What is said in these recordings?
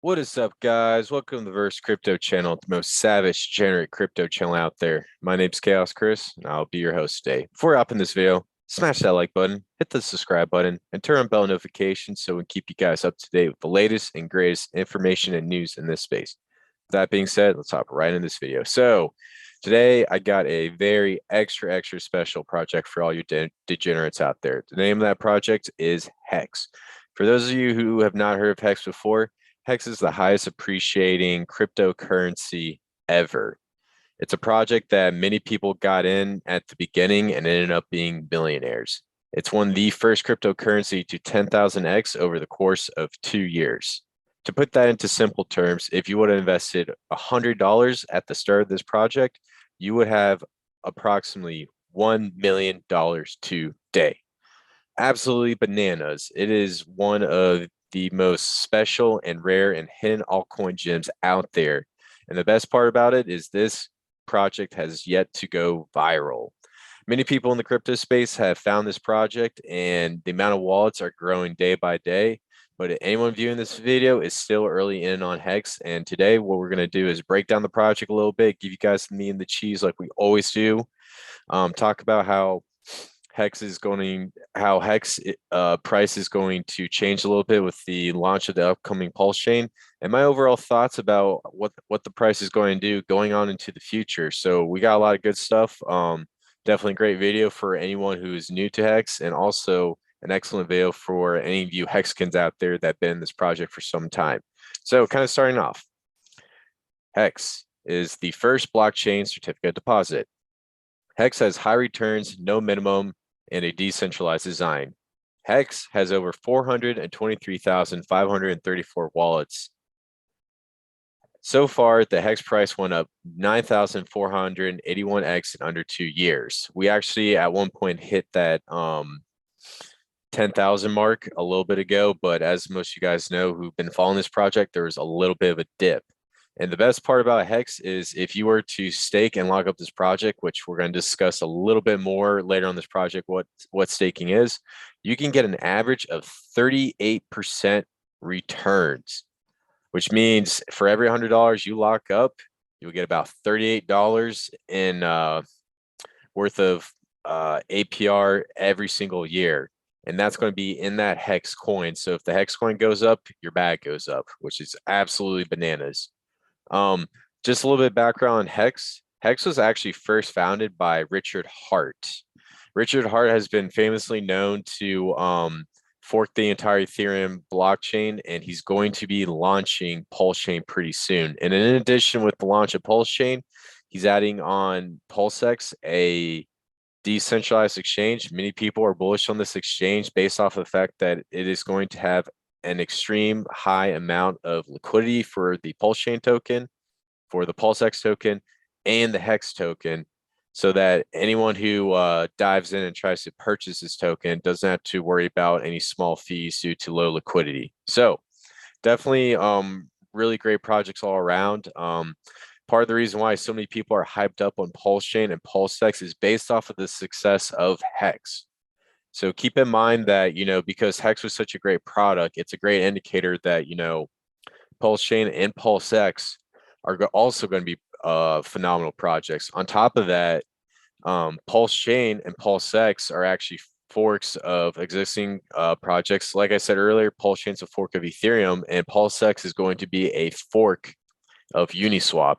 What is up, guys? Welcome to the Verse Crypto channel, the most savage, degenerate crypto channel out there. My name's Chaos Chris, and I'll be your host today. Before we hop in this video, smash that like button, hit the subscribe button, and turn on bell notifications so we can keep you guys up to date with the latest and greatest information and news in this space. With that being said, let's hop right in this video. So today I got a very extra special project for all you degenerates out there. The name of that project is HEX. For those of you who have not heard of HEX before, HEX is the highest appreciating cryptocurrency ever. It's a project that many people got in at the beginning and ended up being billionaires. It's won the first cryptocurrency to 10,000x over the course of 2 years. To put that into simple terms, if you would have invested $100 at the start of this project, you would have approximately $1 million today. Absolutely bananas. It is one of the most special and rare and hidden altcoin gems out there. And the best part about it is this project has yet to go viral. Many people in the crypto space have found this project, and the amount of wallets are growing day by day. But anyone viewing this video is still early in on HEX. And today what we're going to do is break down the project a little bit, give you guys the meat and the cheese like we always do. Talk about how HEX price is going to change a little bit with the launch of the upcoming Pulse chain, and my overall thoughts about what the price is going to do going on into the future. So we got a lot of good stuff. Definitely a great video for anyone who is new to HEX, and also an excellent video for any of you Hexkins out there that have been in this project for some time. So kind of starting off, HEX is the first blockchain certificate deposit. HEX has high returns, no minimum, and a decentralized design. HEX has over 423,534 wallets. So far, the HEX price went up 9,481x in under 2 years. We actually at one point hit that 10,000 mark a little bit ago, but as most of you guys know who've been following this project, there was a little bit of a dip. And the best part about HEX is if you were to stake and lock up this project, which we're going to discuss a little bit more later on this project, what staking is, you can get an average of 38% returns, which means for every $100 you lock up, you'll get about $38 in worth of APR every single year. And that's going to be in that HEX coin. So if the HEX coin goes up, your bag goes up, which is absolutely bananas. Just a little bit of background on HEX. HEX was actually first founded by Richard Hart. Richard Hart has been famously known to fork the entire Ethereum blockchain, and he's going to be launching Pulse chain pretty soon. And in addition, with the launch of Pulse chain, he's adding on PulseX, a decentralized exchange. Many people are bullish on this exchange based off of the fact that it is going to have an extreme high amount of liquidity for the Pulse chain token, for the PulseX token, and the HEX token, so that anyone who dives in and tries to purchase this token doesn't have to worry about any small fees due to low liquidity. So definitely really great projects all around. Part of the reason why so many people are hyped up on Pulse chain and PulseX is based off of the success of HEX. So keep in mind that, because HEX was such a great product, it's a great indicator that, Pulse chain and PulseX are also going to be phenomenal projects. On top of that, Pulse chain and PulseX are actually forks of existing projects. Like I said earlier, Pulse chain's a fork of Ethereum, and PulseX is going to be a fork of Uniswap.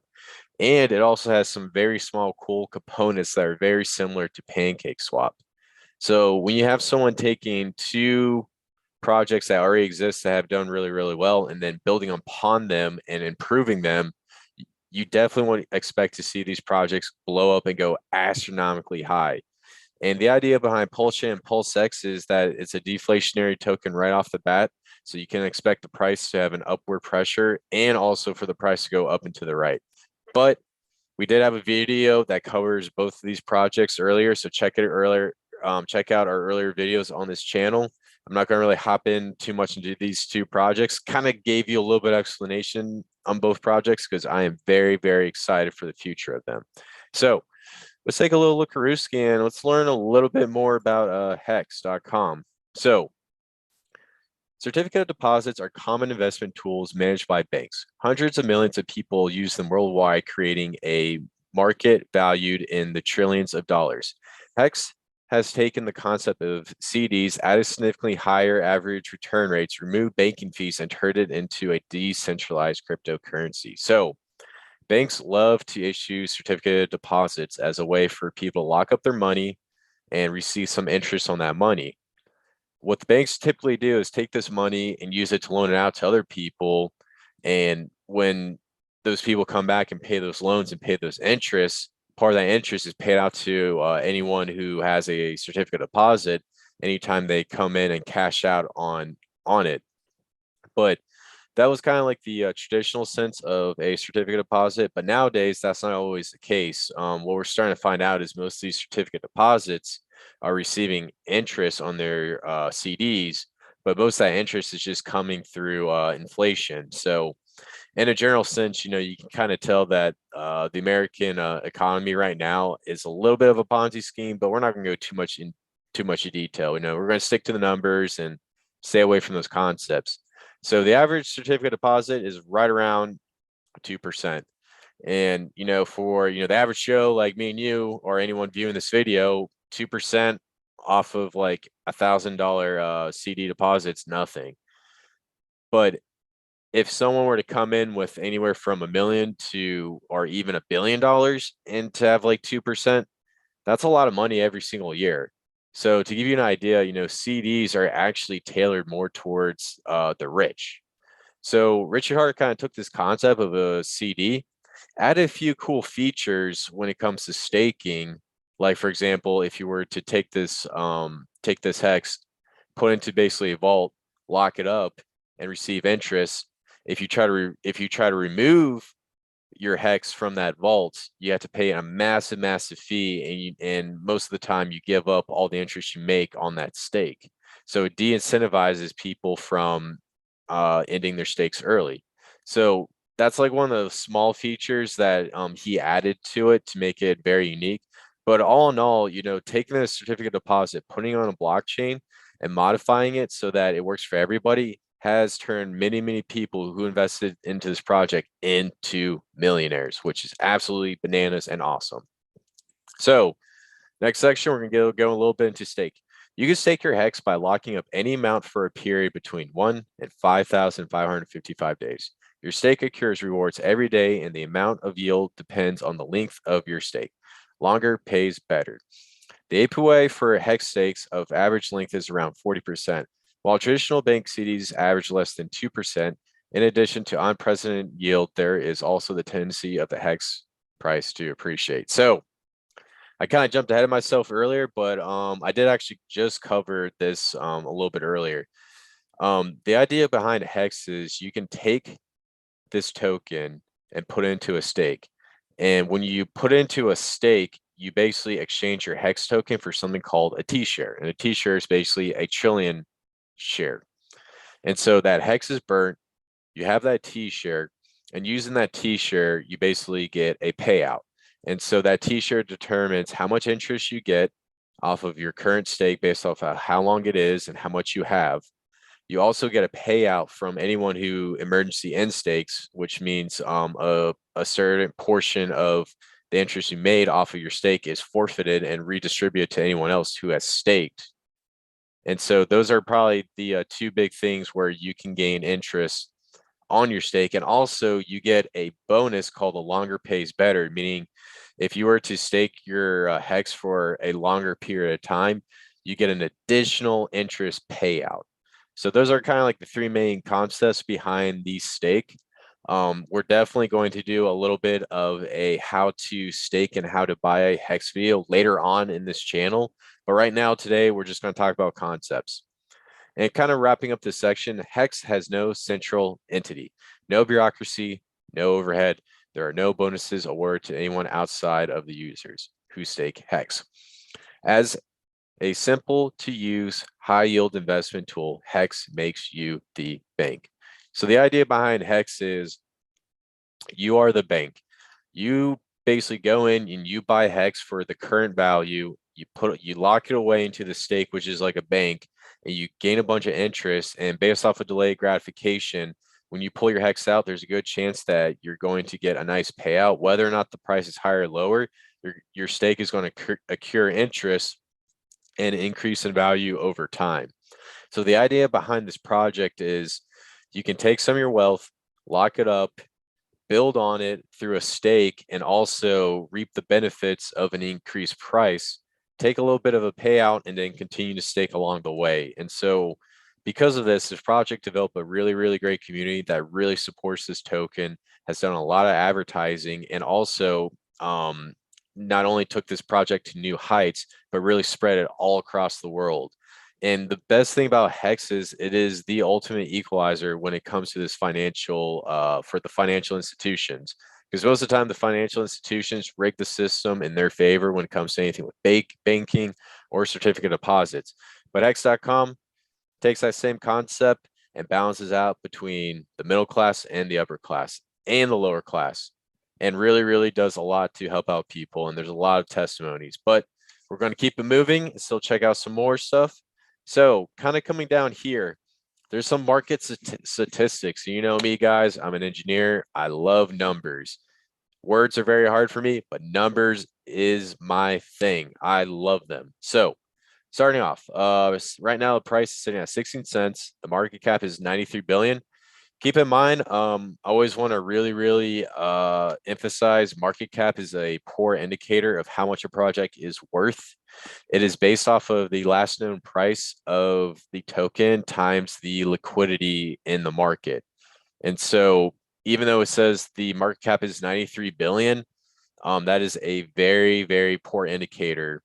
And it also has some very small, cool components that are very similar to PancakeSwap. So when you have someone taking two projects that already exist that have done really, really well, and then building upon them and improving them, you definitely want to expect to see these projects blow up and go astronomically high. And the idea behind Pulse chain and PulseX is that it's a deflationary token right off the bat. So you can expect the price to have an upward pressure and also for the price to go up and to the right. But we did have a video that covers both of these projects earlier. So check out our earlier videos on this channel. I'm not going to really hop in too much into these two projects. Kind of gave you a little bit of explanation on both projects because I am very, very excited for the future of them. So let's take a little look-a-rooski and let's learn a little bit more about hex.com. So Certificate of deposits are common investment tools managed by banks. Hundreds of millions of people use them worldwide, creating a market valued in the trillions of dollars. HEX has taken the concept of CDs, added significantly higher average return rates, removed banking fees, and turned it into a decentralized cryptocurrency. So banks love to issue certificate of deposits as a way for people to lock up their money and receive some interest on that money. What the banks typically do is take this money and use it to loan it out to other people. And when those people come back and pay those loans and pay those interests, part of that interest is paid out to anyone who has a certificate deposit anytime they come in and cash out on it. But that was kind of like the traditional sense of a certificate deposit, but nowadays that's not always the case. What we're starting to find out is most of these certificate deposits are receiving interest on their CDs, but most of that interest is just coming through inflation. So in a general sense, you can kind of tell that the American economy right now is a little bit of a Ponzi scheme, but we're not going to go too much detail. We're going to stick to the numbers and stay away from those concepts. So the average certificate deposit is right around 2%. And, for, the average Joe like me and you, or anyone viewing this video, 2% off of like $1,000 CD deposits, nothing. But if someone were to come in with anywhere from $1 million to, or even $1 billion and to have like 2%, that's a lot of money every single year. So to give you an idea, CDs are actually tailored more towards the rich. So Richard Hart kind of took this concept of a CD, added a few cool features when it comes to staking. Like for example, if you were to take this hex, put into basically a vault, lock it up, and receive interest. If you try to remove your hex from that vault, you have to pay a massive fee, and most of the time you give up all the interest you make on that stake. So it de-incentivizes people from ending their stakes early. So that's like one of the small features that he added to it to make it very unique. But all in all, taking a certificate deposit, putting it on a blockchain and modifying it so that it works for everybody has turned many people who invested into this project into millionaires, which is absolutely bananas and awesome. So next section, we're going to go a little bit into stake. You can stake your HEX by locking up any amount for a period between 1 and 5,555 days. Your stake accrues rewards every day, and the amount of yield depends on the length of your stake. Longer pays better. The APY for HEX stakes of average length is around 40%, while traditional bank CDs average less than 2%. In addition to unprecedented yield, there is also the tendency of the HEX price to appreciate. So I kind of jumped ahead of myself earlier, but I did actually just cover this a little bit earlier. The idea behind HEX is you can take this token and put it into a stake. And when you put into a stake, you basically exchange your HEX token for something called a T-share. And a T-share is basically a trillion share. And so that HEX is burnt, you have that T-share, and using that T-share, you basically get a payout. And so that T-share determines how much interest you get off of your current stake based off of how long it is and how much you have. You also get a payout from anyone who emergency end stakes, which means a certain portion of the interest you made off of your stake is forfeited and redistributed to anyone else who has staked. And so those are probably the two big things where you can gain interest on your stake. And also you get a bonus called a longer pays better, meaning if you were to stake your HEX for a longer period of time, you get an additional interest payout. So those are kind of like the three main concepts behind the stake. We're definitely going to do a little bit of a how to stake and how to buy a HEX video later on in this channel. But right now, today, we're just going to talk about concepts. And kind of wrapping up this section, HEX has no central entity, no bureaucracy, no overhead. There are no bonuses awarded to anyone outside of the users who stake HEX. As a simple to use high yield investment tool, HEX makes you the bank. So the idea behind HEX is you are the bank. You basically go in and you buy HEX for the current value. You lock it away into the stake, which is like a bank, and you gain a bunch of interest, and based off of delayed gratification, when you pull your HEX out, there's a good chance that you're going to get a nice payout. Whether or not the price is higher or lower, your stake is going to accrue interest and increase in value over time. So the idea behind this project is you can take some of your wealth, lock it up, build on it through a stake, and also reap the benefits of an increased price, take a little bit of a payout, and then continue to stake along the way. And so because of this project developed a really, really great community that really supports this token, has done a lot of advertising, and also not only took this project to new heights, but really spread it all across the world. And the best thing about HEX is it is the ultimate equalizer when it comes to this financial, for the financial institutions. Because most of the time, the financial institutions rig the system in their favor when it comes to anything with banking or certificate deposits. But HEX.com takes that same concept and balances out between the middle class and the upper class and the lower class, and really, really does a lot to help out people. And there's a lot of testimonies, but we're going to keep it moving and still check out some more stuff. So kind of coming down here, there's some market statistics. You know me, guys, I'm an engineer. I love numbers. Words are very hard for me, but numbers is my thing. I love them. So starting off, right now the price is sitting at 16 cents. The market cap is 93 billion. Keep in mind, I always want to really emphasize market cap is a poor indicator of how much a project is worth. It is based off of the last known price of the token times the liquidity in the market. And so even though it says the market cap is 93 billion, that is a very poor indicator.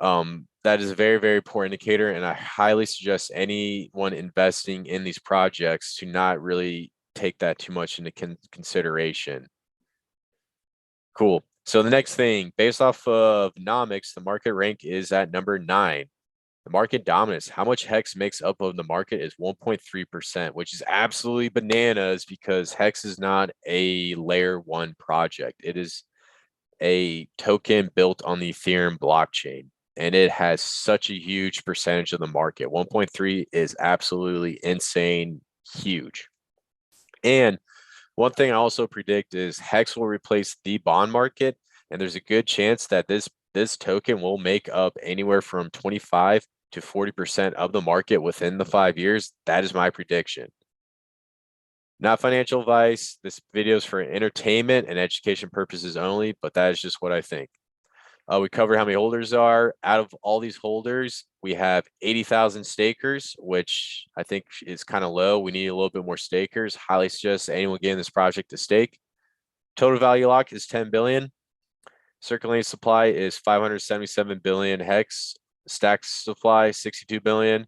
That is a very poor indicator, and I highly suggest anyone investing in these projects to not really take that too much into consideration. Cool. So the next thing, based off of nomics, the market rank is at number 9. The market dominance, how much HEX makes up of the market, is 1.3%, which is absolutely bananas because HEX is not a layer 1 project. It is a token built on the Ethereum blockchain, and it has such a huge percentage of the market. 1.3 is absolutely insane, huge. And one thing I also predict is HEX will replace the bond market, and there's a good chance that this token will make up anywhere from 25 to 40% of the market within the 5 years. That is my prediction. Not financial advice. This video is for entertainment and education purposes only, but that is just what I think. We covered how many holders are. Out of all these holders, we have 80,000 stakers, which I think is kind of low. We need a little bit more stakers. Highly suggest anyone getting this project to stake. Total value lock is 10 billion. Circulating supply is 577 billion HEX. Stacked supply 62 billion.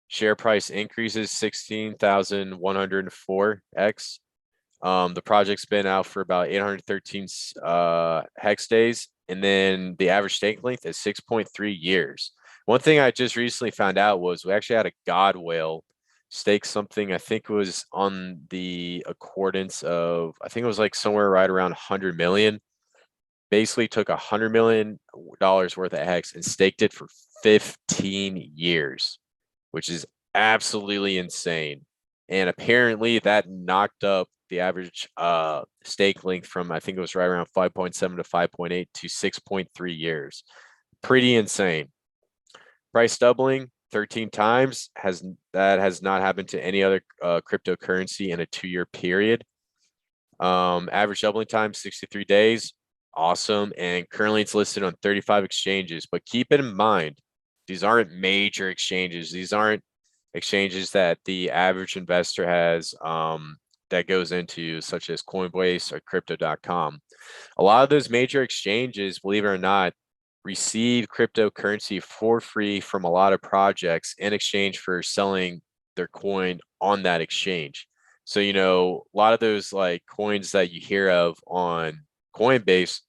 Share price increases 16,104 X. The project's been out for about 813 HEX days, and then the average stake length is 6.3 years. One thing I just recently found out was we actually had a god whale stake something. I think it was on the accordance of, I think it was like somewhere right around 100 million. Basically took $100 million worth of HEX and staked it for 15 years, which is absolutely insane. And apparently that knocked up the average stake length from, I think it was right around 5.7 to 5.8 to 6.3 years. Pretty insane. Price doubling 13 times has not happened to any other cryptocurrency in a 2-year period. Average doubling time 63 days. Awesome. And currently it's listed on 35 exchanges, but keep it in mind, these aren't major exchanges. These aren't exchanges that the average investor has that goes into, such as Coinbase or crypto.com. A lot of those major exchanges, believe it or not, receive cryptocurrency for free from a lot of projects in exchange for selling their coin on that exchange. So, you know, a lot of those like coins that you hear of on Coinbase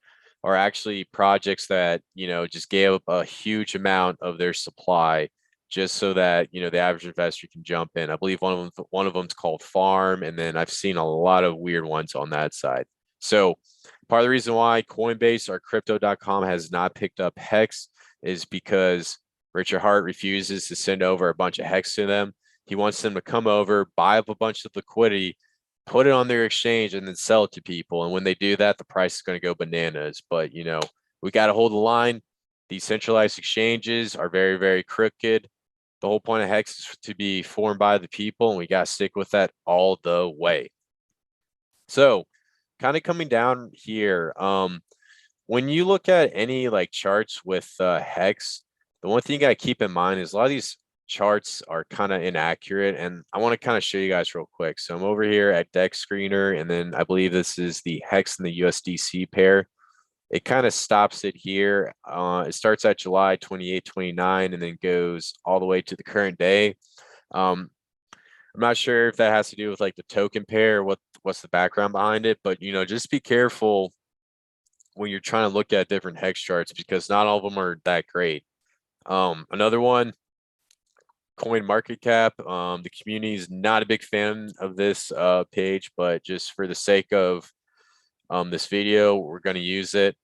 are actually projects that, you know, just gave up a huge amount of their supply just so that, you know, the average investor can jump in. I believe one of them's called Farm, and then I've seen a lot of weird ones on that side. So part of the reason why Coinbase or crypto.com has not picked up HEX is because Richard Hart refuses to send over a bunch of HEX to them. He wants them to come over, buy up a bunch of liquidity, put it on their exchange, and then sell it to people. And when they do that, the price is going to go bananas. But, you know, we got to hold the line. These centralized exchanges are very, very crooked. The whole point of HEX is to be formed by the people, and we got to stick with that all the way. So kind of coming down here, when you look at any like charts with HEX, the one thing you got to keep in mind is a lot of these charts are kind of inaccurate, and I want to kind of show you guys real quick. So I'm over here at Dex Screener, and then I believe this is the HEX and the USDC pair. It kind of stops it here. It starts at July 28, 29, and then goes all the way to the current day. I'm not sure if that has to do with like the token pair, what's the background behind it, but you know, just be careful when you're trying to look at different HEX charts because not all of them are that great. Another one, coin market cap. The community is not a big fan of this page, but just for the sake of this video, we're going to use it.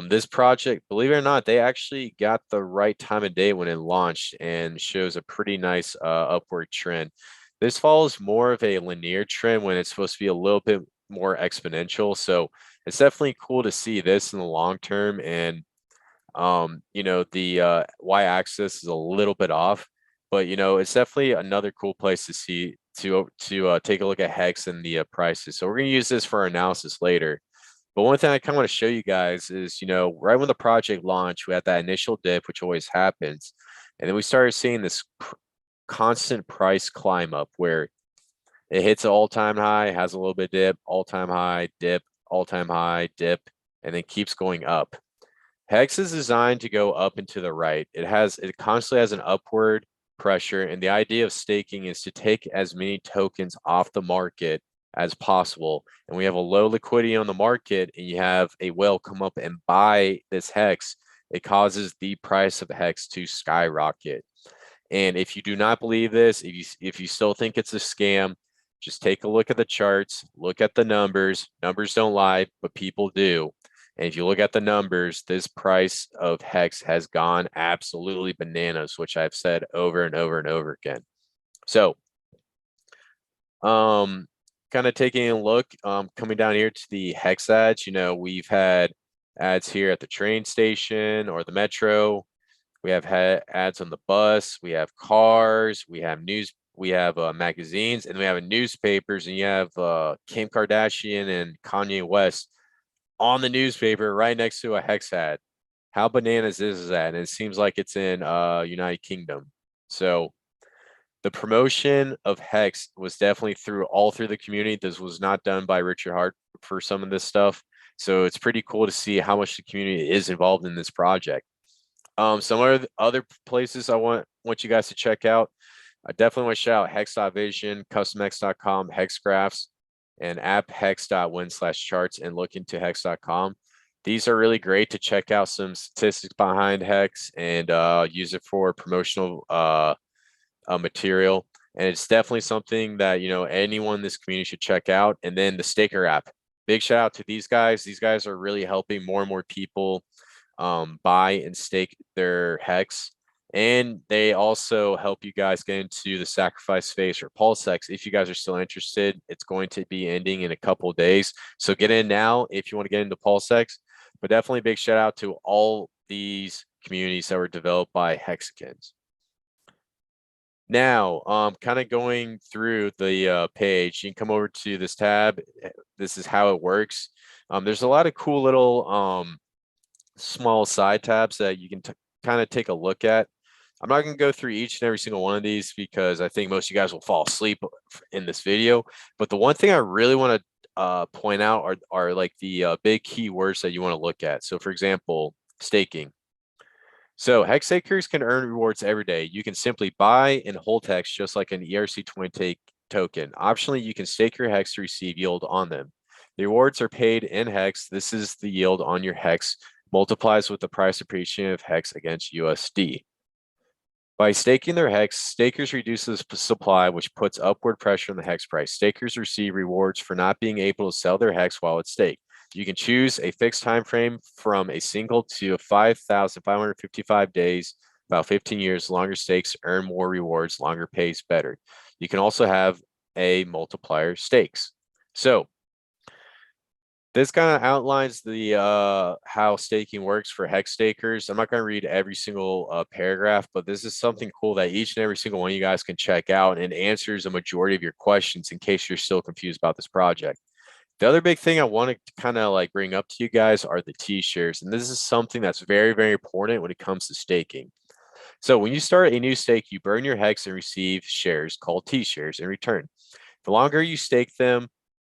This project, believe it or not, they actually got the right time of day when it launched and shows a pretty nice upward trend. This follows more of a linear trend when it's supposed to be a little bit more exponential. So it's definitely cool to see this in the long term. And you know, the y-axis is a little bit off, but you know, it's definitely another cool place to see to take a look at HEX and the prices. So we're going to use this for our analysis later. But one thing I kind of want to show you guys is, you know, right when the project launched, we had that initial dip, which always happens. And then we started seeing this constant price climb up where it hits an all-time high, has a little bit of dip, all-time high, dip, all-time high, dip, and then keeps going up. HEX is designed to go up and to the right. It constantly has an upward pressure, and the idea of staking is to take as many tokens off the market as possible. And we have a low liquidity on the market, and you have a whale come up and buy this HEX. It causes the price of HEX to skyrocket. And if you do not believe this, if you still think it's a scam, just take a look at the charts, look at the numbers. Numbers don't lie, but people do. And if you look at the numbers, this price of HEX has gone absolutely bananas, which I've said over and over and over again. So, kind of taking a look, coming down here to the HEX ads, you know, we've had ads here at the train station or the metro. We have ads on the bus. We have cars. We have news. We have magazines, and we have newspapers. And you have Kim Kardashian and Kanye West on the newspaper right next to a HEX ad. How bananas is that? And it seems like it's in United Kingdom. So the promotion of HEX was definitely all through the community. This was not done by Richard Hart for some of this stuff. So it's pretty cool to see how much the community is involved in this project. Some other places I want you guys to check out. I definitely want to shout out hex.vision, customhex.com, hex graphs, and app hex.win/charts, and look into hex.com. These are really great to check out some statistics behind HEX and use it for promotional material. And it's definitely something that, you know, anyone in this community should check out. And then the Staker app. Big shout out to these guys. These guys are really helping more and more people buy and stake their HEX. And they also help you guys get into the sacrifice phase or PulseX. If you guys are still interested, it's going to be ending in a couple of days. So get in now if you want to get into PulseX. But definitely big shout out to all these communities that were developed by Hexicans. Now, kind of going through the page, you can come over to this tab. This is how it works. There's a lot of cool little small side tabs that you can kind of take a look at. I'm not going to go through each and every single one of these because I think most of you guys will fall asleep in this video. But the one thing I really want to point out are like the big keywords that you want to look at. So for example, staking. So HEX stakers can earn rewards every day. You can simply buy and hold HEX just like an ERC20 token. Optionally, you can stake your HEX to receive yield on them. The rewards are paid in HEX. This is the yield on your HEX, multiplies with the price appreciation of HEX against USD. By staking their HEX, stakers reduce the supply, which puts upward pressure on the HEX price. Stakers receive rewards for not being able to sell their HEX while it's staked. You can choose a fixed time frame from a single to 5,555 days. about 15 years, longer stakes earn more rewards, longer pays better. You can also have a multiplier stakes. So this kind of outlines the how staking works for hex stakers. I'm not going to read every single paragraph, but this is something cool that each and every single one of you guys can check out and answers a majority of your questions in case you're still confused about this project. The other big thing I want to kind of like bring up to you guys are the T shares. And this is something that's very, very important when it comes to staking. So when you start a new stake, you burn your hex and receive shares called T shares in return. The longer you stake them,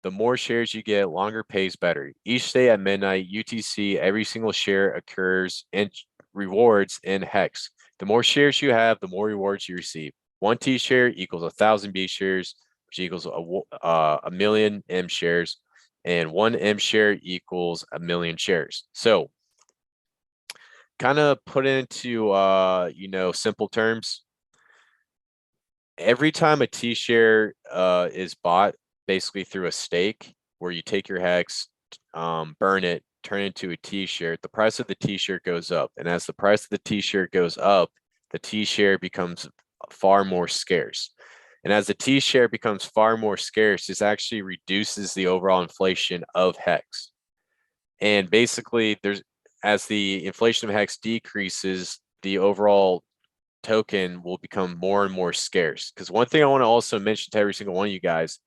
the more shares you get, longer pays better. Each day at midnight, UTC, every single share occurs and rewards in hex. The more shares you have, the more rewards you receive. One T share equals 1,000 B shares, which equals a million M shares, and one M share equals a million shares. So kind of put into simple terms, every time a T share is bought basically through a stake where you take your hex, burn it, turn it into a T share, the price of the T share goes up. And as the price of the T share goes up, the T share becomes far more scarce. And as the T share becomes far more scarce, this actually reduces the overall inflation of hex. And basically, as the inflation of hex decreases, the overall token will become more and more scarce. Because one thing I want to also mention to every single one of you guys,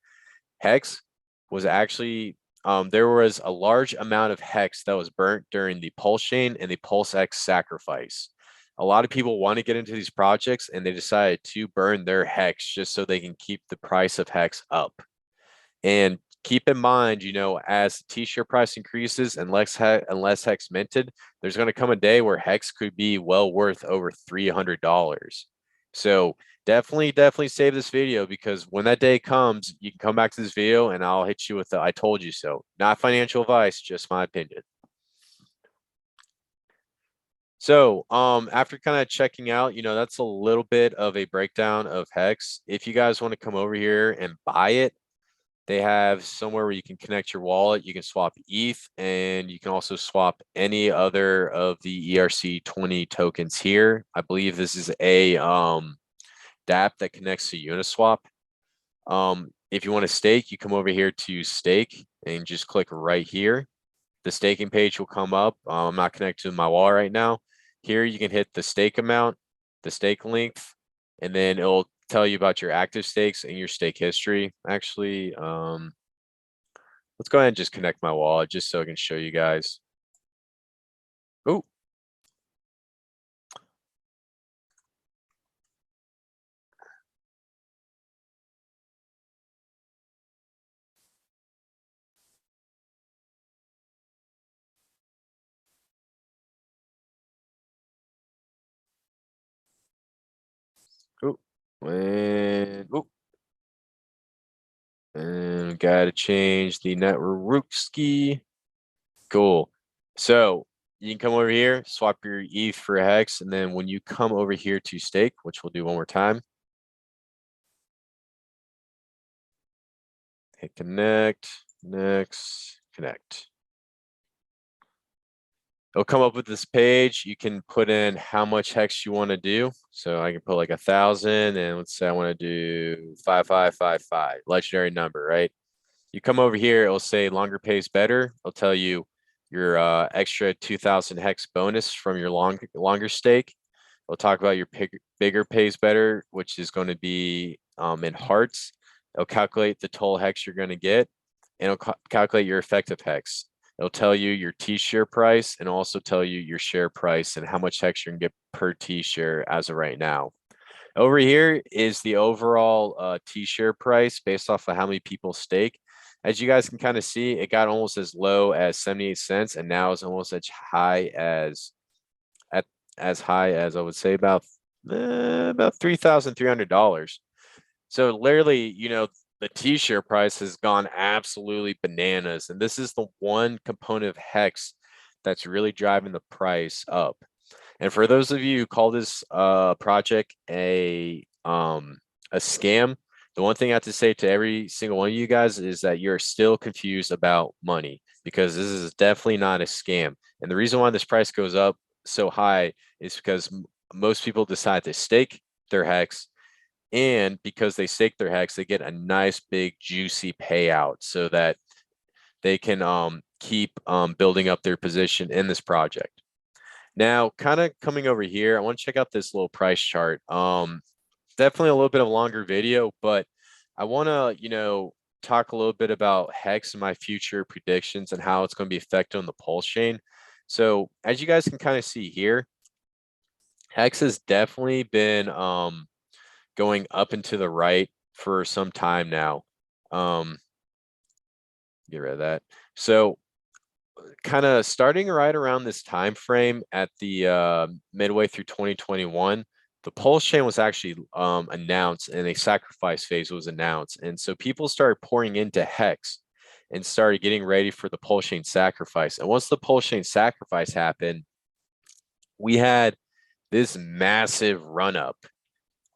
hex was actually there was a large amount of hex that was burnt during the Pulse Chain and the Pulse X sacrifice. A lot of people want to get into these projects and they decided to burn their hex just so they can keep the price of hex up. And keep in mind, as the T-shirt price increases and less hex minted, there's going to come a day where hex could be well worth over $300. So definitely save this video, because when that day comes, you can come back to this video and I'll hit you with the I told you so. Not financial advice, just my opinion. So after kind of checking out, that's a little bit of a breakdown of hex. If you guys want to come over here and buy it, they have somewhere where you can connect your wallet. You can swap ETH, and you can also swap any other of the ERC20 tokens here. I believe this is a dApp that connects to Uniswap. If you want to stake, you come over here to stake and just click right here. The staking page will come up. I'm not connected to my wallet right now. Here you can hit the stake amount, the stake length, and then it'll tell you about your active stakes and your stake history. Actually, let's go ahead and just connect my wallet just so I can show you guys. Oh. Oh. And oh. And gotta change the network key. Cool. So you can come over here, swap your ETH for a hex, and then when you come over here to stake, which we'll do one more time, hit connect, next, connect. It'll come up with this page. You can put in how much hex you want to do. So I can put like 1,000, and let's say I want to do 5555, legendary number, right? You come over here, it'll say longer pays better. It'll tell you your extra 2,000 hex bonus from your longer stake. It'll talk about your bigger pays better, which is going to be in hearts. It'll calculate the total hex you're going to get, and it'll calculate your effective hex. It'll tell you your T-share price and also tell you your share price and how much hex you're going to get per T-share as of right now. Over here is the overall T-share price based off of how many people stake. As you guys can kind of see, it got almost as low as 78 cents, and now it's almost as high as I would say about $3,300. So literally, the T-share price has gone absolutely bananas, and this is the one component of hex that's really driving the price up. And for those of you who call this project a scam, the one thing I have to say to every single one of you guys is that you're still confused about money, because this is definitely not a scam. And the reason why this price goes up so high is because most people decide to stake their HEX, and because they stake their HEX, they get a nice big juicy payout so that they can keep building up their position in this project. Now, kind of coming over here, I want to check out this little price chart. Definitely a little bit of a longer video, but I want to, talk a little bit about HEX and my future predictions and how it's going to be affected on the pulse chain. So as you guys can kind of see here, HEX has definitely been going up and to the right for some time now. Get rid of that. So kind of starting right around this time frame at the midway through 2021, the pulse chain was actually announced and a sacrifice phase was announced. And so people started pouring into HEX and started getting ready for the pulse chain sacrifice. And once the pulse chain sacrifice happened, we had this massive run up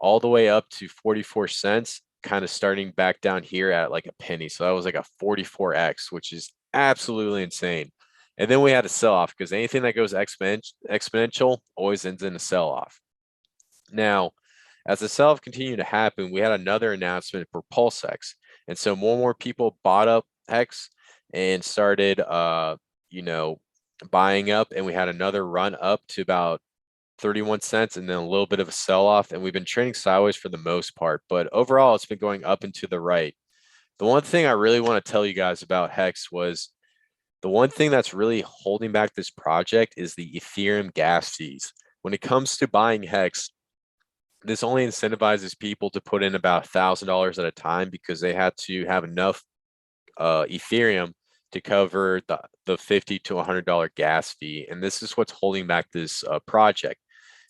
all the way up to 44 cents, kind of starting back down here at like a penny. So that was like a 44x, which is absolutely insane. And then we had a sell off because anything that goes exponential always ends in a sell off. Now, as the sell off continued to happen, we had another announcement for PulseX. And so more and more people bought up HEX and started, buying up. And we had another run up to about 31 cents and then a little bit of a sell off. And we've been trading sideways for the most part. But overall, it's been going up and to the right. The one thing I really want to tell you guys about HEX was the one thing that's really holding back this project is the Ethereum gas fees. When it comes to buying HEX, this only incentivizes people to put in about $1,000 at a time because they have to have enough Ethereum to cover the $50 to $100 gas fee. And this is what's holding back this project.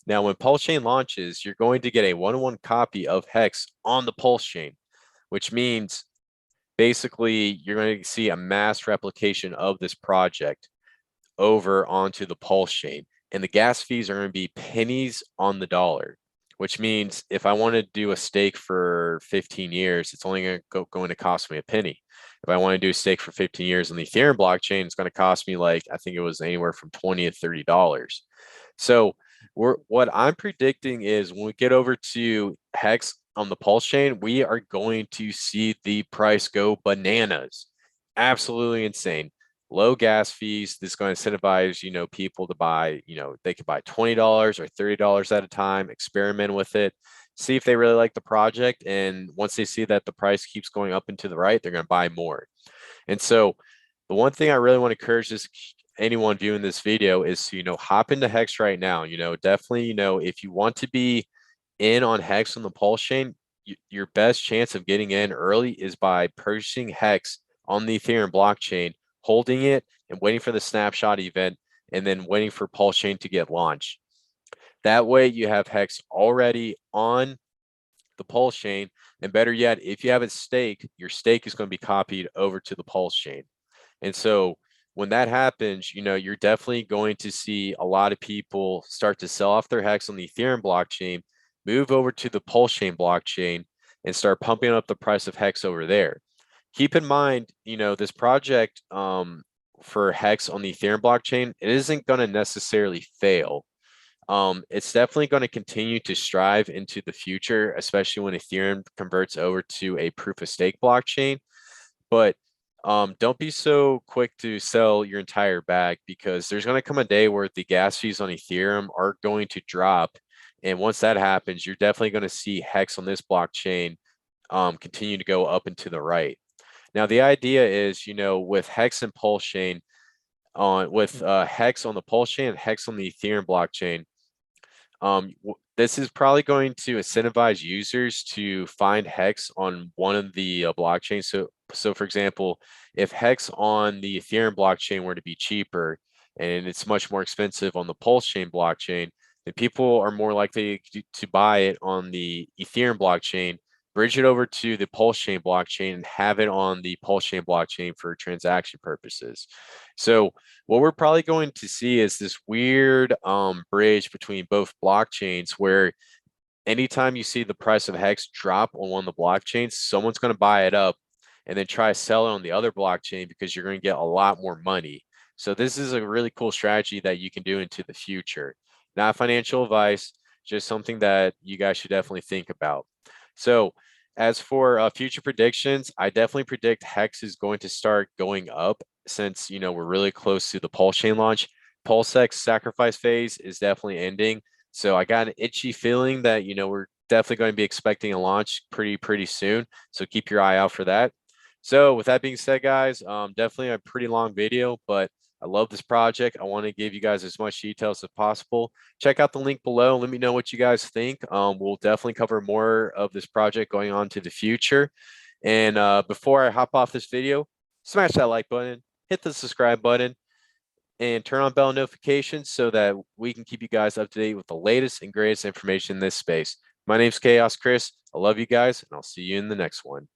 Now, when Pulse Chain launches, you're going to get a one-to-one copy of HEX on the Pulse Chain, which means basically you're going to see a mass replication of this project over onto the Pulse Chain. And the gas fees are going to be pennies on the dollar, which means if I want to do a stake for 15 years, it's only going to cost me a penny. If I want to do a stake for 15 years on the Ethereum blockchain, it's going to cost me like, I think it was anywhere from $20 to $30. So what I'm predicting is when we get over to HEX on the Pulse chain, we are going to see the price go bananas. Absolutely insane. Low gas fees. This is going to incentivize, people to buy, they could buy $20 or $30 at a time, experiment with it, see if they really like the project. And once they see that the price keeps going up and to the right, they're going to buy more. And so the one thing I really want to encourage anyone viewing this video is to, hop into HEX right now. Definitely, if you want to be in on HEX on the Pulse chain, your best chance of getting in early is by purchasing HEX on the Ethereum blockchain, holding it and waiting for the snapshot event, and then waiting for Pulse chain to get launched. That way you have HEX already on the Pulse chain. And better yet, if you have a stake, your stake is going to be copied over to the Pulse chain. And so when that happens, you're definitely going to see a lot of people start to sell off their HEX on the Ethereum blockchain, move over to the Pulse chain blockchain, and start pumping up the price of HEX over there. Keep in mind, this project for HEX on the Ethereum blockchain, it isn't going to necessarily fail. It's definitely going to continue to strive into the future, especially when Ethereum converts over to a proof of stake blockchain. But don't be so quick to sell your entire bag, because there's going to come a day where the gas fees on Ethereum are going to drop. And once that happens, you're definitely going to see HEX on this blockchain continue to go up and to the right. Now, the idea is, with HEX and Pulse chain with HEX on the Pulse chain and HEX on the Ethereum blockchain, this is probably going to incentivize users to find HEX on one of the blockchains. So for example, if HEX on the Ethereum blockchain were to be cheaper and it's much more expensive on the Pulse chain blockchain, then people are more likely to buy it on the Ethereum blockchain, bridge it over to the Pulse chain blockchain, and have it on the Pulse chain blockchain for transaction purposes. So what we're probably going to see is this weird bridge between both blockchains, where anytime you see the price of HEX drop on one of the blockchains, someone's going to buy it up and then try to sell it on the other blockchain because you're going to get a lot more money. So this is a really cool strategy that you can do into the future. Not financial advice, just something that you guys should definitely think about. So as for future predictions, I definitely predict HEX is going to start going up since, we're really close to the Pulse chain launch. PulseX sacrifice phase is definitely ending. So I got an itchy feeling that, we're definitely going to be expecting a launch pretty soon. So keep your eye out for that. So with that being said, guys, definitely a pretty long video, but I love this project. I want to give you guys as much details as possible. Check out the link below. Let me know what you guys think. We'll definitely cover more of this project going on to the future. And before I hop off this video, smash that like button, hit the subscribe button, and turn on bell notifications so that we can keep you guys up to date with the latest and greatest information in this space. My name's Chaos Chris. I love you guys, and I'll see you in the next one.